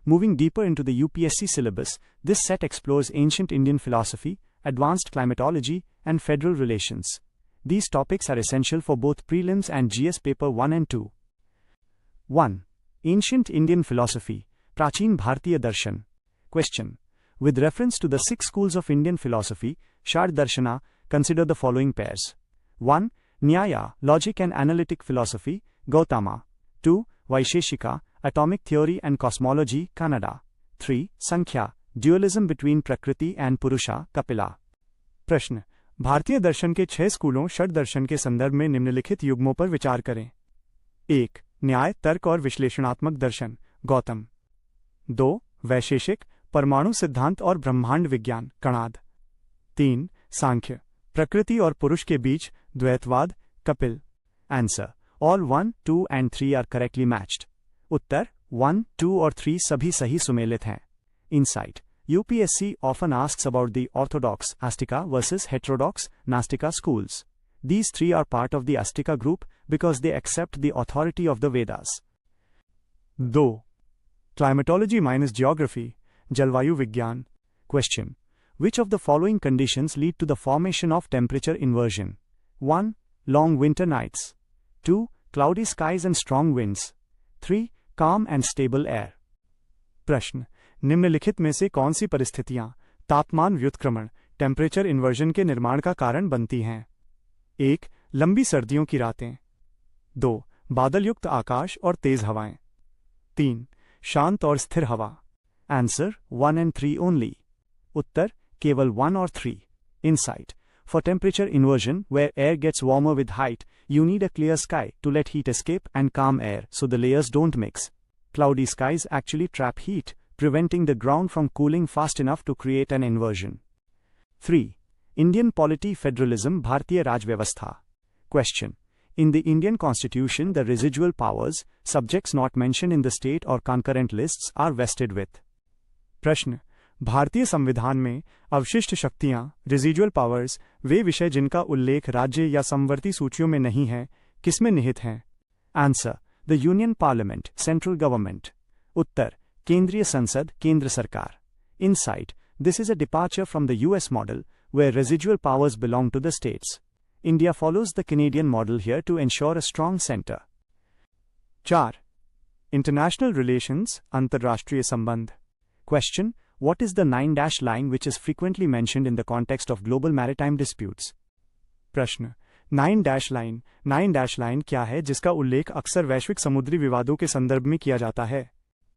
Moving deeper into the UPSC syllabus, this set explores ancient Indian philosophy, advanced climatology, and federal relations. These topics are essential for both prelims and GS paper 1 and 2. 1. Ancient Indian philosophy, Prachin Bhartiya Darshan. Question. With reference to the 6 schools of Indian philosophy, Shad Darshana, consider the following pairs. 1. Nyaya, logic and analytic philosophy, Gautama. 2. Vaisheshika, atomic theory and cosmology, Kannada. 3. Sankhya, dualism between Prakriti and Purusha, Kapila. प्रश्न. भारतीय दर्शन के 6 स्कूलों षड दर्शन के संदर्भ में निम्नलिखित युग्मों पर विचार करें. 1. न्याय, तर्क और विश्लेषणात्मक दर्शन, गौतम. 2. वैशेषिक, परमाणु सिद्धांत और ब्रह्मांड विज्ञान, कणाद. 3. सांख्य, प्रकृति और पुरुष के बीच द्वैतवाद, Kapil. Answer. All 1, 2 and 3 are correctly matched. उत्तर 1, 2 और 3 सभी सही सुमेलित हैं. Insight. UPSC often asks about the orthodox Astika versus heterodox Nastika schools. These 3 are part of the Astika group because they accept the authority of the Vedas. 2. Climatology minus geography, Jalvayu Vigyan. Question. Which of the following conditions lead to the formation of temperature inversion? 1. Long winter nights. 2. Cloudy skies and strong winds. 3. Calm and stable air. प्रश्न. निम्नलिखित में से कौन सी परिस्थितियां तापमान व्युत्क्रमण temperature inversion के निर्माण का कारण बनती हैं? 1. लंबी सर्दियों की रातें. 2. बादलयुक्त आकाश और तेज हवाएं. 3. शांत और स्थिर हवा. Answer 1 and 3 only. उत्तर केवल 1 और 3. Insight. For temperature inversion, where air gets warmer with height, you need a clear sky to let heat escape and calm air so the layers don't mix. Cloudy skies actually trap heat, preventing the ground from cooling fast enough to create an inversion. 3. Indian polity federalism Bhartiya Raj Vyavastha. Question. In the Indian Constitution, the residual powers, subjects not mentioned in the state or concurrent lists, are vested with. प्रश्न. भारतीय संविधान में अवशिष्ट शक्तियां, residual powers, वे विषय जिनका उल्लेख राज्य या समवर्ती सूचियों में नहीं है, किसमें निहित हैं? Answer. The union parliament, central government. उत्तर केंद्रीय संसद, केंद्र सरकार. Insight. This is a departure from the US model, where residual powers belong to the states. India follows the Canadian model here to ensure a strong center. 4. International relations, अंतर्राष्ट्रीय संबंध. Question. What is the 9- line which is frequently mentioned in the context of global maritime disputes? प्रश्न. 9- line क्या है जिसका उल्लेख अक्सर वैश्विक समुद्री विवादों के संदर्भ में किया जाता है?